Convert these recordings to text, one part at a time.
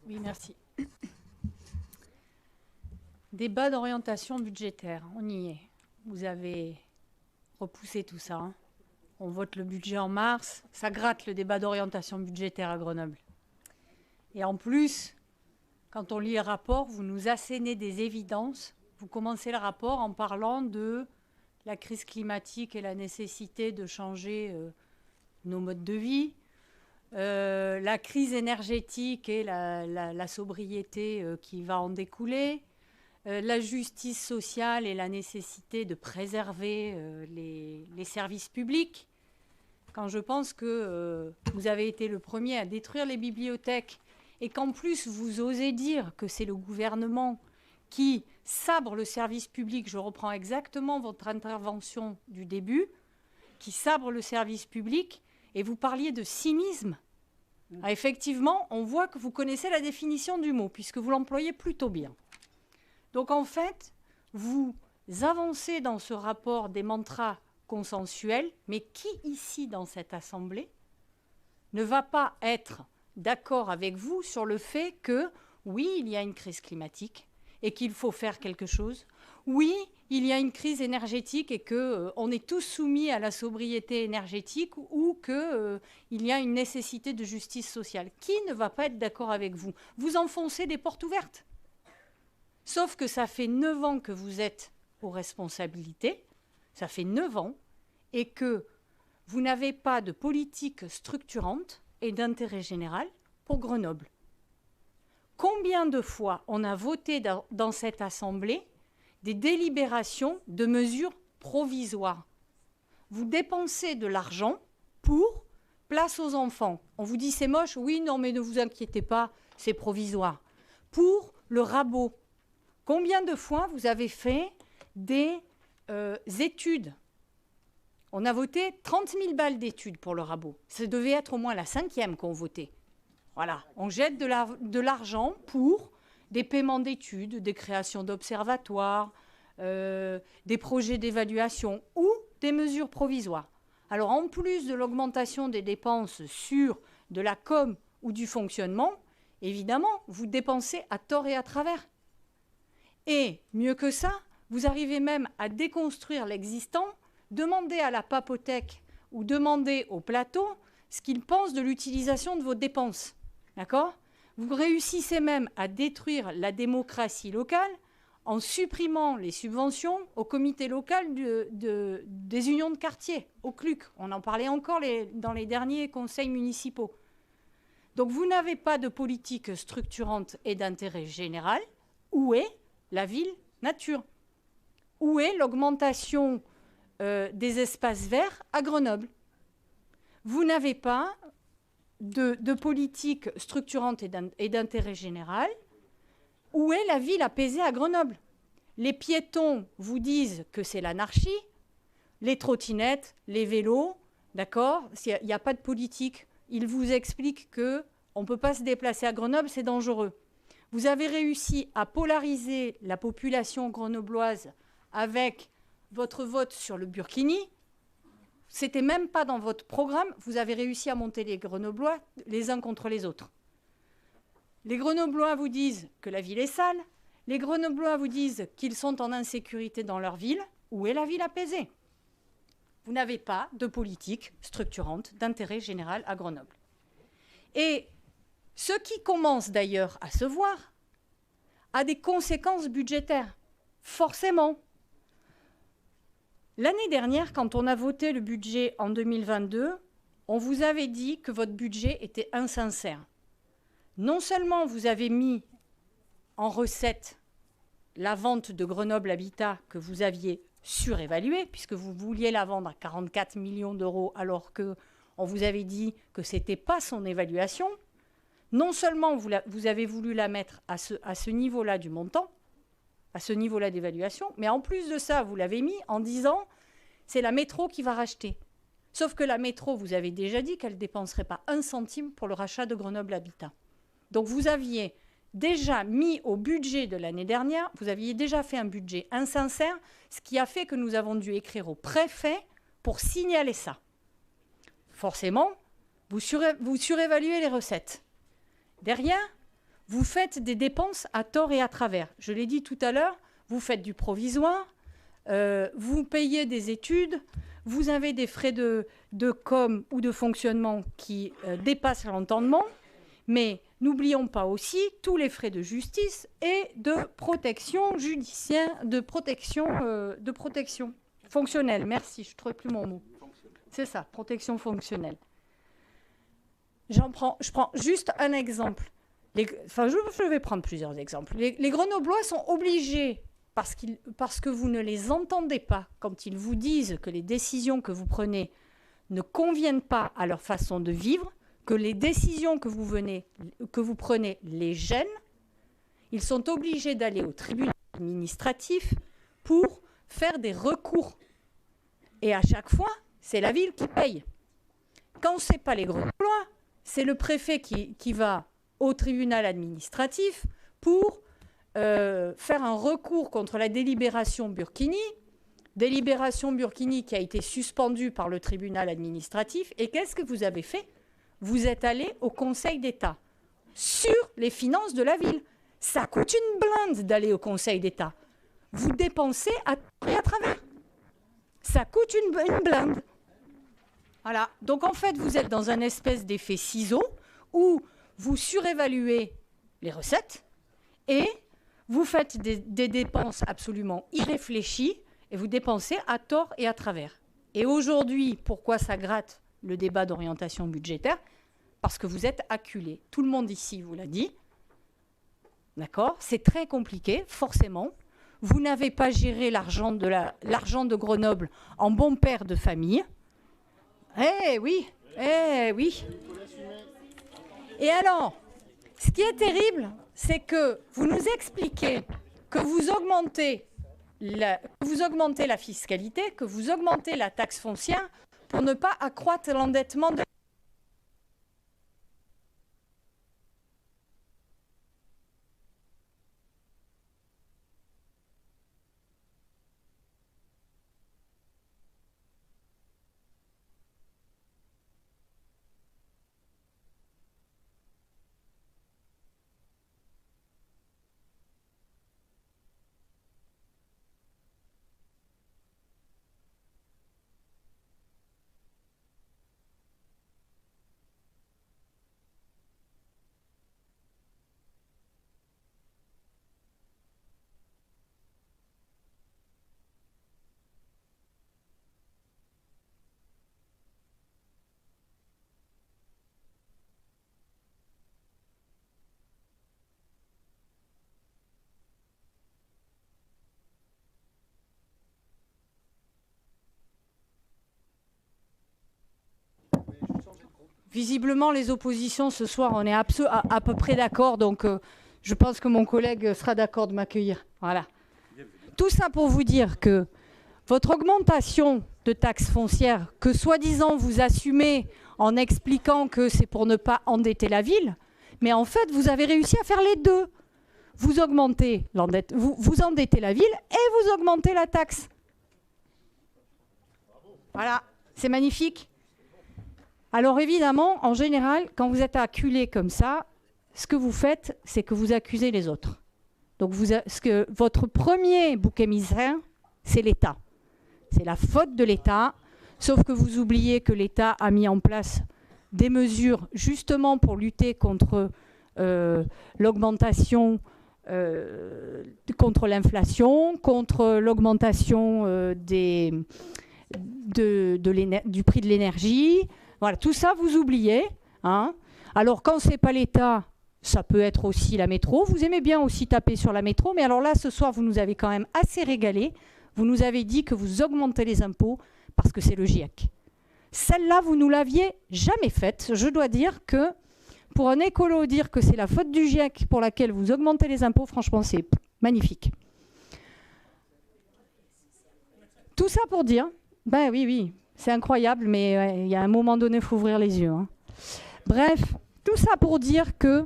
Oui, merci. Débat d'orientation budgétaire, on y est. Vous avez repoussé tout ça. Hein. On vote le budget en mars, ça gratte le débat d'orientation budgétaire à Grenoble. Et en plus, quand on lit le rapport, vous nous assénez des évidences. Vous commencez le rapport en parlant de la crise climatique et la nécessité de changer nos modes de vie, la crise énergétique et la sobriété qui va en découler, la justice sociale et la nécessité de préserver les services publics. Quand je pense que vous avez été le premier à détruire les bibliothèques et qu'en plus vous osez dire que c'est le gouvernement qui sabre le service public, je reprends exactement votre intervention du début, qui sabre le service public, et vous parliez de cynisme. Ah, effectivement, on voit que vous connaissez la définition du mot, puisque vous l'employez plutôt bien. Donc en fait, vous avancez dans ce rapport des mantras consensuels, mais qui ici, dans cette Assemblée, ne va pas être d'accord avec vous sur le fait que, oui, il y a une crise climatique et qu'il faut faire quelque chose. Oui, il y a une crise énergétique et qu'on est tous soumis à la sobriété énergétique ou qu'il y a une nécessité de justice sociale. Qui ne va pas être d'accord avec vous? Vous enfoncez des portes ouvertes. Sauf que ça fait 9 ans que vous êtes aux responsabilités, ça fait 9 ans, et que vous n'avez pas de politique structurante et d'intérêt général pour Grenoble. Combien de fois on a voté dans cette Assemblée des délibérations de mesures provisoires? Vous dépensez de l'argent pour place aux enfants. On vous dit c'est moche, oui, non, mais ne vous inquiétez pas, c'est provisoire. Pour le rabot, combien de fois vous avez fait des études? On a voté 30 000 balles d'études pour le rabot. Ça devait être au moins la 5e qu'on votait. Voilà, on jette de l'argent pour des paiements d'études, des créations d'observatoires, des projets d'évaluation ou des mesures provisoires. Alors en plus de l'augmentation des dépenses sur de la com ou du fonctionnement, évidemment, vous dépensez à tort et à travers. Et mieux que ça, vous arrivez même à déconstruire l'existant, demander à la papotèque ou demander au plateau ce qu'ils pensent de l'utilisation de vos dépenses. D'accord ? Vous réussissez même à détruire la démocratie locale en supprimant les subventions au comité local des unions de quartier, au CLUC. On en parlait encore dans les derniers conseils municipaux. Donc vous n'avez pas de politique structurante et d'intérêt général. Où est la ville nature? Où est l'augmentation des espaces verts à Grenoble? Vous n'avez pas de politique structurante et d'intérêt général. Où est la ville apaisée à Grenoble? Les piétons vous disent que c'est l'anarchie, les trottinettes, les vélos, d'accord? Il n'y a pas de politique. Ils vous expliquent qu'on ne peut pas se déplacer à Grenoble, c'est dangereux. Vous avez réussi à polariser la population grenobloise avec votre vote sur le burkini. C'était même pas dans votre programme. Vous avez réussi à monter les Grenoblois les uns contre les autres. Les Grenoblois vous disent que la ville est sale. Les Grenoblois vous disent qu'ils sont en insécurité dans leur ville. Où est la ville apaisée? Vous n'avez pas de politique structurante d'intérêt général à Grenoble. Et ce qui commence d'ailleurs à se voir a des conséquences budgétaires. Forcément. L'année dernière, quand on a voté le budget en 2022, on vous avait dit que votre budget était insincère. Non seulement vous avez mis en recette la vente de Grenoble Habitat que vous aviez surévaluée, puisque vous vouliez la vendre à 44 millions d'euros alors qu'on vous avait dit que ce n'était pas son évaluation. Non seulement vous avez voulu la mettre à ce niveau-là du montant, à ce niveau-là d'évaluation, mais en plus de ça, vous l'avez mis en disant c'est la métro qui va racheter. Sauf que la métro, vous avez déjà dit qu'elle ne dépenserait pas 1 centime pour le rachat de Grenoble Habitat. Donc vous aviez déjà mis au budget de l'année dernière, vous aviez déjà fait un budget insincère, ce qui a fait que nous avons dû écrire au préfet pour signaler ça. Forcément, vous surévaluez les recettes. Derrière, vous faites des dépenses à tort et à travers. Je l'ai dit tout à l'heure, vous faites du provisoire, vous payez des études, vous avez des frais de com ou de fonctionnement qui dépassent l'entendement, mais n'oublions pas aussi tous les frais de justice et de protection judiciaire, de protection fonctionnelle. Merci, je ne trouve plus mon mot. C'est ça, protection fonctionnelle. Je prends juste un exemple. Je vais prendre plusieurs exemples. Les Grenoblois sont obligés, parce que vous ne les entendez pas quand ils vous disent que les décisions que vous prenez ne conviennent pas à leur façon de vivre, que les décisions que vous prenez les gênent, ils sont obligés d'aller au tribunal administratif pour faire des recours. Et à chaque fois, c'est la ville qui paye. Quand ce n'est pas les Grenoblois, c'est le préfet qui va au tribunal administratif pour faire un recours contre la délibération Burkini qui a été suspendue par le tribunal administratif. Et qu'est-ce que vous avez fait? Vous êtes allé au Conseil d'État sur les finances de la ville. Ça coûte une blinde d'aller au Conseil d'État. Vous dépensez à travers. Ça coûte une blinde. Voilà. Donc en fait, vous êtes dans un espèce d'effet ciseau où vous surévaluez les recettes et vous faites des dépenses absolument irréfléchies et vous dépensez à tort et à travers. Et aujourd'hui, pourquoi ça gratte le débat d'orientation budgétaire? Parce que vous êtes acculés. Tout le monde ici vous l'a dit. D'accord? C'est très compliqué, forcément. Vous n'avez pas géré l'argent de Grenoble en bon père de famille. Eh oui, eh oui. Et alors, ce qui est terrible, c'est que vous nous expliquez que vous augmentez la fiscalité, que vous augmentez la taxe foncière pour ne pas accroître l'endettement de... Visiblement, les oppositions, ce soir, on est à peu près d'accord. Donc, je pense que mon collègue sera d'accord de m'accueillir. Voilà. Tout ça pour vous dire que votre augmentation de taxes foncières, que soi-disant vous assumez en expliquant que c'est pour ne pas endetter la ville, mais en fait, vous avez réussi à faire les deux. Vous augmentez vous endettez la ville et vous augmentez la taxe. Voilà, c'est magnifique. Alors évidemment, en général, quand vous êtes acculé comme ça, ce que vous faites, c'est que vous accusez les autres. Donc votre premier bouc émissaire, c'est l'État. C'est la faute de l'État, sauf que vous oubliez que l'État a mis en place des mesures justement pour lutter contre l'augmentation, contre l'inflation, contre l'augmentation du prix de l'énergie. Voilà, tout ça, vous oubliez. Hein. Alors, quand ce n'est pas l'État, ça peut être aussi la métro. Vous aimez bien aussi taper sur la métro. Mais alors là, ce soir, vous nous avez quand même assez régalé. Vous nous avez dit que vous augmentez les impôts parce que c'est le GIEC. Celle-là, vous ne nous l'aviez jamais faite. Je dois dire que pour un écolo, dire que c'est la faute du GIEC pour laquelle vous augmentez les impôts, franchement, c'est magnifique. Tout ça pour dire, ben oui. C'est incroyable, mais il y a un moment donné, il faut ouvrir les yeux. Hein. Bref, tout ça pour dire que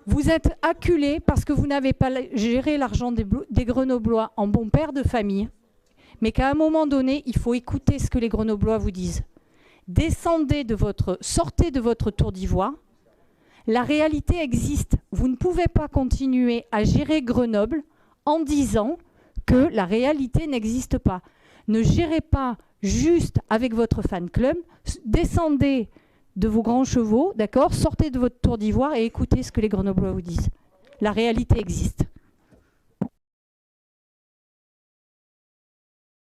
vous êtes acculés parce que vous n'avez pas géré l'argent des Grenoblois en bon père de famille, mais qu'à un moment donné, il faut écouter ce que les Grenoblois vous disent. Sortez de votre tour d'ivoire, La réalité existe. Vous ne pouvez pas continuer à gérer Grenoble en disant que la réalité n'existe pas. Ne gérez pas juste avec votre fan club, descendez de vos grands chevaux, d'accord, sortez de votre tour d'ivoire et écoutez ce que les Grenoblois vous disent. La réalité existe.